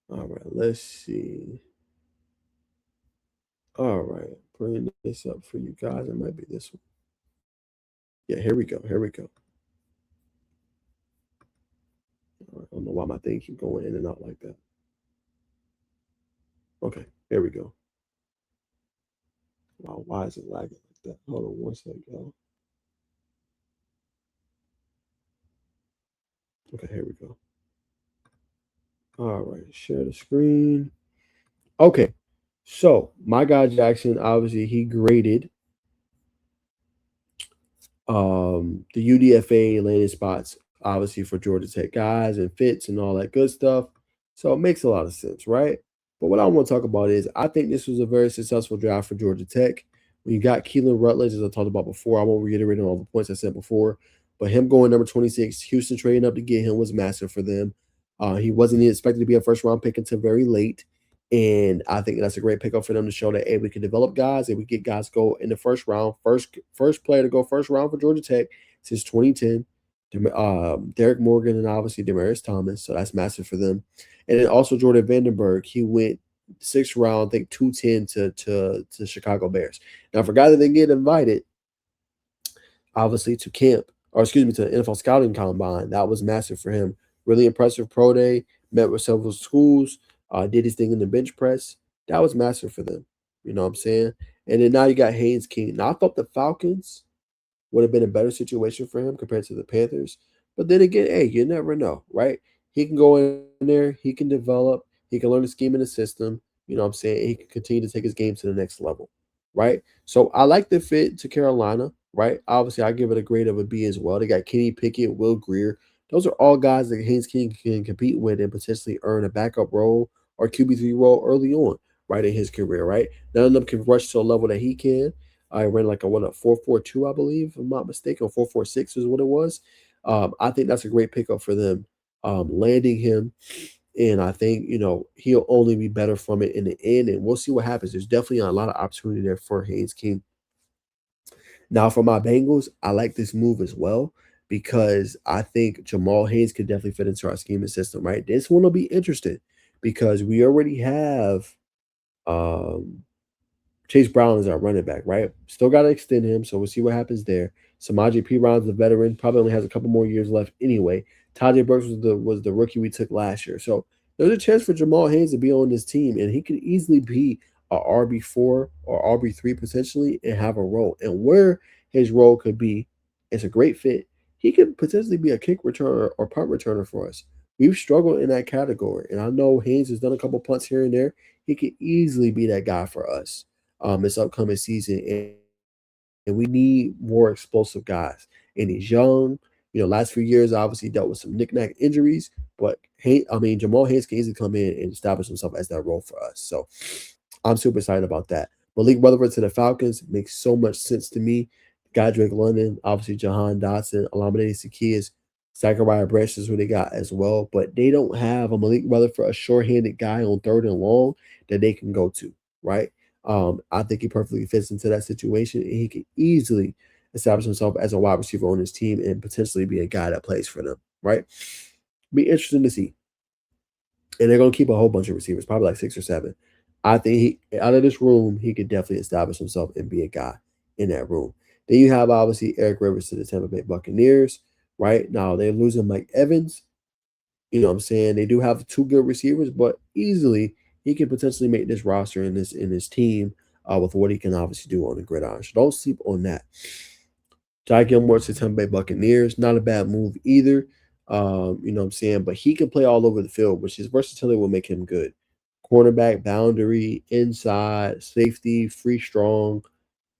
All right, let's see. All right, bring this up for you guys. It might be this one. Yeah, here we go. Here we go. I don't know why my thing keep going in and out like that. Okay, here we go. Wow, why is it lagging like that? Hold on one second, y'all. Okay, here we go. All right, share the screen. Okay, so my guy Jaxon, obviously he graded the UDFA landing spots, obviously for Georgia Tech guys and fits and all that good stuff. So it makes a lot of sense, right? But what I want to talk about is I think this was a very successful draft for Georgia Tech. When you got Keelan Rutledge, as I talked about before, I won't reiterate on all the points I said before, but him going number 26, Houston trading up to get him was massive for them. He wasn't expected to be a first round pick until very late. And I think that's a great pickup for them to show that, hey, we can develop guys and we get guys go in the first round. First player to go first round for Georgia Tech since 2010. Derek Morgan and obviously Demarius Thomas. So that's massive for them. And then also Jordan Vandenberg. He went sixth round, I think 210 to Chicago Bears. Now, for guys that didn't get invited, obviously to camp, or excuse me, to the NFL scouting combine, that was massive for him. Really impressive pro day, met with several schools, did his thing in the bench press. That was massive for them. You know what I'm saying? And then now you got Haynes King. Now I thought the Falcons would have been a better situation for him compared to the Panthers. But then again, hey, you never know, right? He can go in there, he can develop, he can learn the scheme in the system. You know what I'm saying? He can continue to take his game to the next level, right? So I like the fit to Carolina, right? Obviously, I give it a grade of a B as well. They got Kenny Pickett, Will Greer. Those are all guys that Haynes King can compete with and potentially earn a backup role or QB3 role early on, right, in his career, right? None of them can rush to a level that he can. I ran like a 4.42, I believe, if I'm not mistaken, or 4.46 is what it was. I think that's a great pickup for them, landing him. And I think, he'll only be better from it in the end. And we'll see what happens. There's definitely a lot of opportunity there for Haynes King. Now, for my Bengals, I like this move as well because I think Jamal Haynes could definitely fit into our scheme and system, right? This one will be interesting because we already have Chase Brown is our running back, right? Still got to extend him, so we'll see what happens there. Samaje Perine, the veteran, probably only has a couple more years left anyway. Tajay Burks was the rookie we took last year, so there's a chance for Jamal Haynes to be on this team, and he could easily be RB4 or RB3 potentially and have a role. And where his role could be, it's a great fit. He could potentially be a kick returner or punt returner for us. We've struggled in that category. And I know Haynes has done a couple punts here and there. He could easily be that guy for us this upcoming season. And we need more explosive guys. And he's young. Last few years obviously dealt with some knick-knack injuries, but Jamal Haynes can easily come in and establish himself as that role for us. So I'm super excited about that. Malik Rutherford to the Falcons makes so much sense to me. Drake London, obviously Jahan Dotson, Olamide Zaccheaus, Zachariah Branch is who they got as well, but they don't have a Malik Rutherford, a short-handed guy on third and long that they can go to, right? I think he perfectly fits into that situation, and he could easily establish himself as a wide receiver on his team and potentially be a guy that plays for them, right? Be interesting to see. And they're going to keep a whole bunch of receivers, probably like 6 or 7. I think out of this room, he could definitely establish himself and be a guy in that room. Then you have obviously Eric Rivers to the Tampa Bay Buccaneers, right? Now they're losing Mike Evans. You know what I'm saying? They do have 2 good receivers, but easily he can potentially make this roster in this team with what he can obviously do on the gridiron. So don't sleep on that. Jai Gilmore to Tampa Bay Buccaneers, not a bad move either. You know what I'm saying? But he can play all over the field, which his versatility will make him good. Cornerback, boundary, inside, safety, free strong.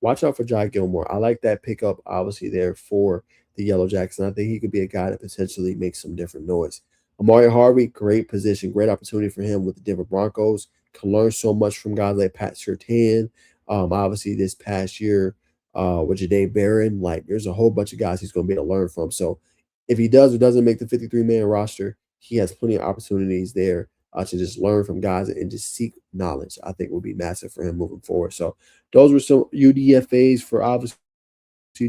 Watch out for Jai Gilmore. I like that pickup, obviously, there for the Yellow Jackson. I think he could be a guy that potentially makes some different noise. Amari Harvey, great position, great opportunity for him with the Denver Broncos. Can learn so much from guys like Pat Surtain. Obviously, this past year with Jahdae Barron, like there's a whole bunch of guys he's going to be able to learn from. So if he does or doesn't make the 53-man roster, he has plenty of opportunities there to just learn from guys and just seek knowledge. I think will be massive for him moving forward. So those were some UDFAs for obviously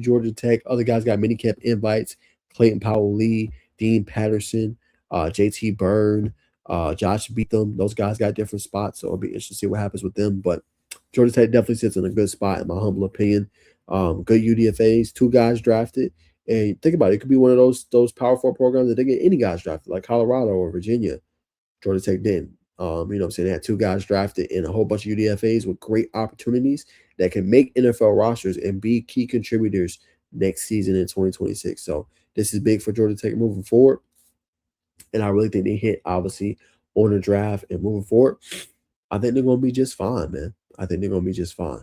Georgia Tech. Other guys got minicamp invites: Clayton Powell-Lee, Dean Patterson, JT Byrne, Josh Beatham. Those guys got different spots, so it'll be interesting to see what happens with them. But Georgia Tech definitely sits in a good spot, in my humble opinion. Good UDFAs, 2 guys drafted. And think about it, it could be one of those Power 4 programs that they get any guys drafted, like Colorado or Virginia. Georgia Tech didn't. You know what I'm saying? They had 2 guys drafted and a whole bunch of UDFAs with great opportunities that can make NFL rosters and be key contributors next season in 2026. So this is big for Georgia Tech moving forward. And I really think they hit, obviously, on the draft and moving forward. I think they're going to be just fine, man. I think they're going to be just fine.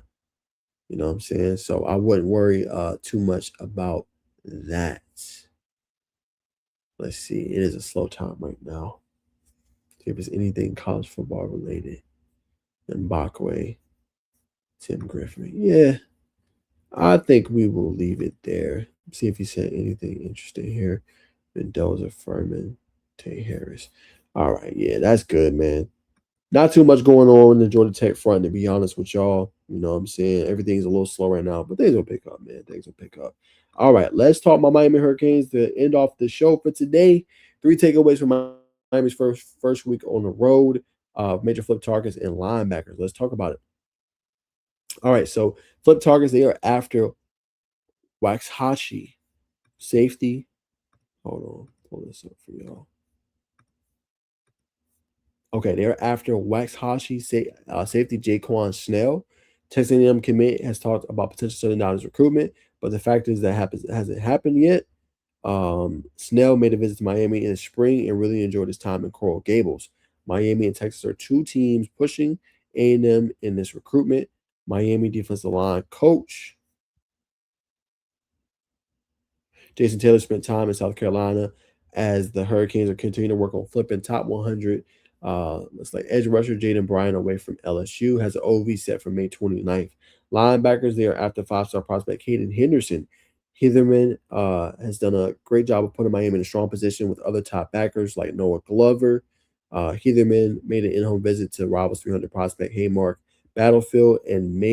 You know what I'm saying? So I wouldn't worry too much about that. Let's see. It is a slow time right now. See if it's anything college football related. Mbakwe, Tim Griffin. Yeah, I think we will leave it there. See if he said anything interesting here. Mendoza, Furman, Tay Harris. All right, yeah, that's good, man. Not too much going on in the Georgia Tech front, to be honest with y'all. You know what I'm saying? Everything's a little slow right now, but things will pick up, man. Things will pick up. All right, let's talk my Miami Hurricanes to end off the show for today. 3 takeaways from Miami's first week on the road. Major flip targets and linebackers. Let's talk about it. All right, so flip targets, they are after Waxahachie, safety. Hold on, pull this up for y'all. Okay, they're after Waxahachie, safety Jaquan Snell. Texas A&M commit has talked about potential shutting down his recruitment, but the fact is that hasn't happened yet. Snell made a visit to Miami in the spring and really enjoyed his time in Coral Gables. Miami and Texas are 2 teams pushing A&M in this recruitment. Miami defensive line coach Jason Taylor spent time in South Carolina as the Hurricanes are continuing to work on flipping top 100. Looks like edge rusher Jaden Bryan away from LSU has an OV set for May 29th. Linebackers, they are after 5-star prospect Hayden Henderson. Hitherman has done a great job of putting Miami in a strong position with other top backers like Noah Glover. Hitherman made an in-home visit to Rivals 300 prospect Haymark Battlefield and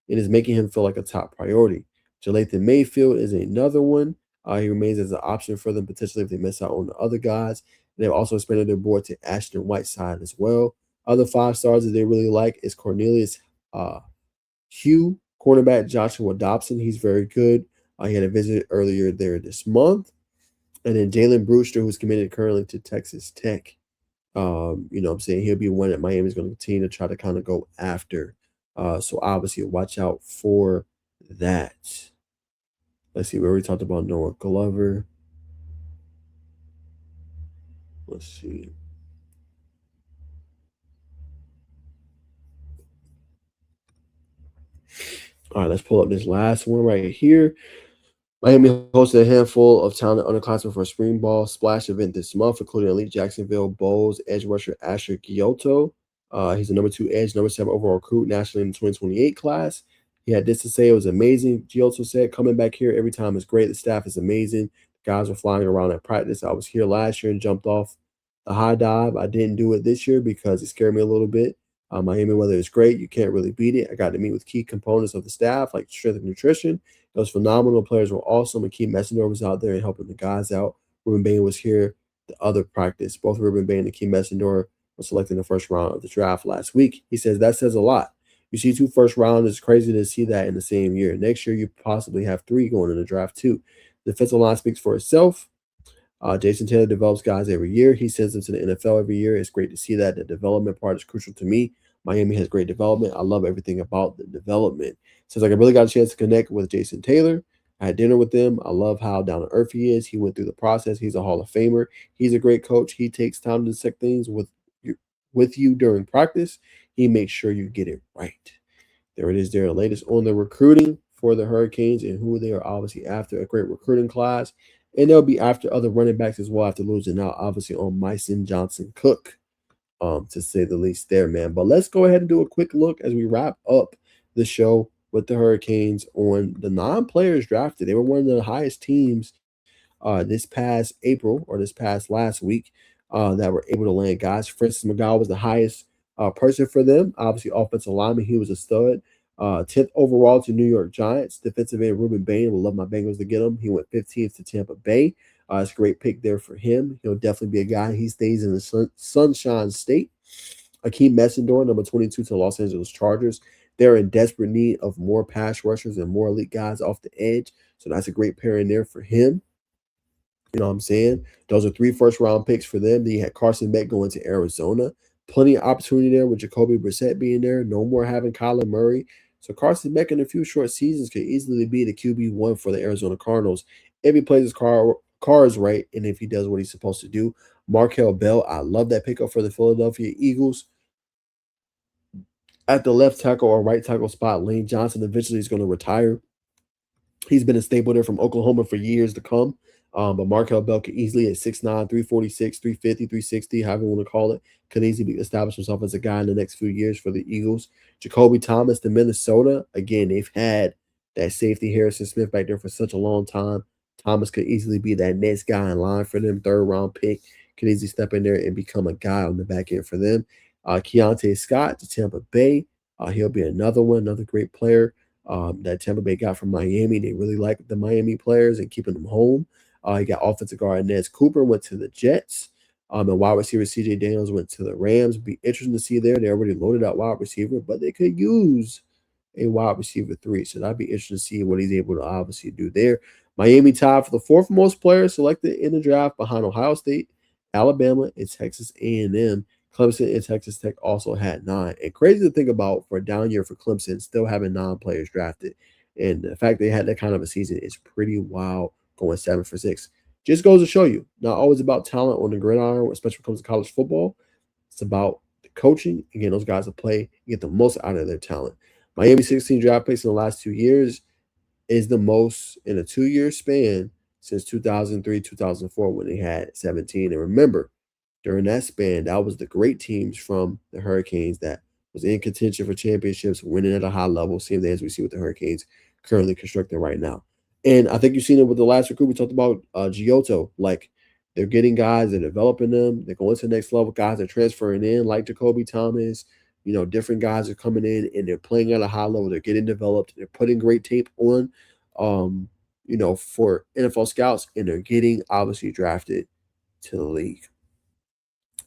is making him feel like a top priority. Jalathan Mayfield is another one. He remains as an option for them potentially if they miss out on the other guys. And they've also expanded their board to Ashton Whiteside as well. Other 5-stars that they really like is Cornelius Hugh, cornerback Joshua Dobson. He's very good. He had a visit earlier there this month. And then Jalen Brewster, who's committed currently to Texas Tech. You know what I'm saying? He'll be one that Miami's going to continue to try to kind of go after. So obviously watch out for that. Let's see, we already talked about Noah Glover. Let's see. All right, let's pull up this last one right here. Miami hosted a handful of talented underclassmen for a spring ball splash event this month, including elite Jacksonville Bulls edge rusher Asher Giotto. He's the number 2 edge, number 7 overall recruit nationally in the 2028 class. He had this to say: it was amazing. Giotto said, coming back here every time is great. The staff is amazing. The guys were flying around at practice. I was here last year and jumped off the high dive. I didn't do it this year because it scared me a little bit. Miami weather is great. You can't really beat it. I got to meet with key components of the staff like strength and nutrition. It was phenomenal. Players were awesome. And Keith Messenger was out there and helping the guys out. Ruben Bain was here the other practice. Both Ruben Bain and Keith Messenger were selected in the first round of the draft last week. He says that says a lot. You see 2 first rounders. It's crazy to see that in the same year. Next year, you possibly have 3 going in the draft too. The defensive line speaks for itself. Jason Taylor develops guys every year. He sends them to the NFL every year. It's great to see that. The development part is crucial to me. Miami has great development. I love everything about the development. Seems like I really got a chance to connect with Jason Taylor. I had dinner with him. I love how down to earth he is. He went through the process. He's a Hall of Famer. He's a great coach. He takes time to dissect things with you during practice. He makes sure you get it right. There it is there, the latest on the recruiting for the Hurricanes and who they are obviously after. A great recruiting class. And they'll be after other running backs as well after losing out, obviously, on Myson Johnson Cook, to say the least there, man. But let's go ahead and do a quick look as we wrap up the show with the Hurricanes on the non-players drafted. They were one of the highest teams this past April or this past last week that were able to land guys. Francis McGowan was the highest person for them. Obviously, offensive lineman, he was a stud. 10th overall to New York Giants. Defensive end Ruben Bain. Would love my Bengals to get him. He went 15th to Tampa Bay. It's a great pick there for him. He'll definitely be a guy. He stays in the Sunshine State. Akeem Messenger, number 22 to Los Angeles Chargers. They're in desperate need of more pass rushers and more elite guys off the edge. So that's a great pairing there for him. You know what I'm saying? Those are 3 first-round picks for them. Then you had Carson Beck going to Arizona. Plenty of opportunity there with Jacoby Brissett being there. No more having Kyler Murray. So Carson Beck in a few short seasons could easily be the QB1 for the Arizona Cardinals if he plays his cards right and if he does what he's supposed to do. Markel Bell, I love that pickup for the Philadelphia Eagles. At the left tackle or right tackle spot, Lane Johnson eventually is going to retire. He's been a staple there from Oklahoma for years to come. But Markel Bell could easily at 6'9", 346, 350, 360, however you want to call it, could easily establish himself as a guy in the next few years for the Eagles. Jacoby Thomas to Minnesota. Again, they've had that safety Harrison Smith back there for such a long time. Thomas could easily be that next guy in line for them, 3rd-round pick. Could easily step in there and become a guy on the back end for them. Keontae Scott to Tampa Bay. He'll be another one, another great player that Tampa Bay got from Miami. They really like the Miami players and keeping them home. You got offensive guard Nez Cooper went to the Jets. And wide receiver C.J. Daniels went to the Rams. Be interesting to see there. They already loaded out wide receiver, but they could use a wide receiver 3. So that'd be interesting to see what he's able to obviously do there. Miami tied for the 4th most players selected in the draft behind Ohio State, Alabama, and Texas A&M. Clemson and Texas Tech also had 9. And crazy to think about for a down year for Clemson, still having 9 players drafted. And the fact they had that kind of a season is pretty wild, going 7 for 6. Just goes to show you, not always about talent on the gridiron, especially when it comes to college football. It's about the coaching and getting those guys to play and get the most out of their talent. Miami 16 draft picks in the last 2 years is the most in a 2-year span since 2003, 2004 when they had 17. And remember, during that span, that was the great teams from the Hurricanes that was in contention for championships, winning at a high level, same as we see with the Hurricanes currently constructing right now. And I think you've seen it with the last recruit. We talked about Giotto. Like, they're getting guys, they're developing them, they're going to the next level. Guys are transferring in, like Jacoby Thomas. You know, different guys are coming in and they're playing at a high level. They're getting developed. They're putting great tape on, you know, for NFL scouts, and they're getting obviously drafted to the league.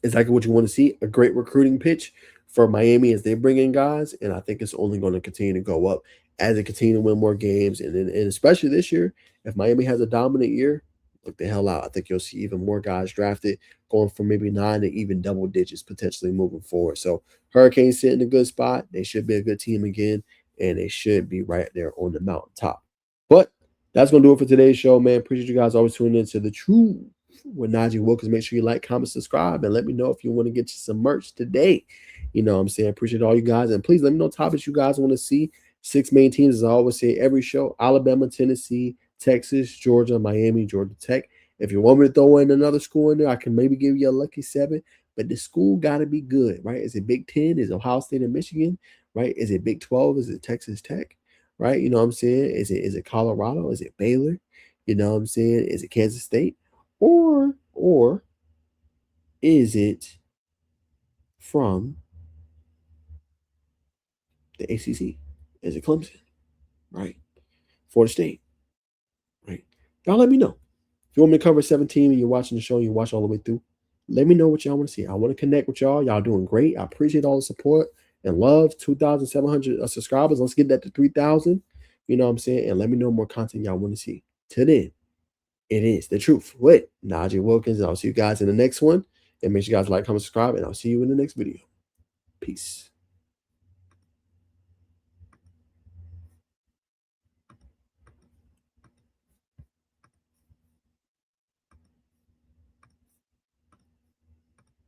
Exactly what you want to see. A great recruiting pitch for Miami as they bring in guys, and I think it's only going to continue to go up as they continue to win more games, and especially this year, if Miami has a dominant year, look the hell out. I think you'll see even more guys drafted going from maybe 9 to even double digits potentially moving forward. So Hurricanes sit in a good spot. They should be a good team again, and they should be right there on the mountaintop. But that's going to do it for today's show, man. Appreciate you guys always tuning in to the Truth with Najeh Wilkins. Make sure you like, comment, subscribe, and let me know if you want to get you some merch today. You know what I'm saying? Appreciate all you guys. And please let me know topics you guys want to see. 6 main teams, as I always say every show: Alabama, Tennessee, Texas, Georgia, Miami, Georgia Tech. If you want me to throw in another school in there, I can maybe give you a lucky 7. But the school got to be good, right? Is it Big 10? Is it Ohio State and Michigan? Right? Is it Big 12? Is it Texas Tech? Right? You know what I'm saying? Is it Colorado? Is it Baylor? You know what I'm saying? Is it Kansas State? Or is it from the ACC? Is it Clemson? Right? Florida State? Right? Y'all let me know. If you want me to cover 17 and you're watching the show and you watch all the way through, let me know what y'all want to see. I want to connect with y'all. Y'all doing great. I appreciate all the support and love. 2,700 subscribers. Let's get that to 3,000. You know what I'm saying? And let me know more content y'all want to see. Till then, it is The Truth with Najeh Wilkins. And I'll see you guys in the next one. And make sure you guys like, comment, subscribe, and I'll see you in the next video. Peace.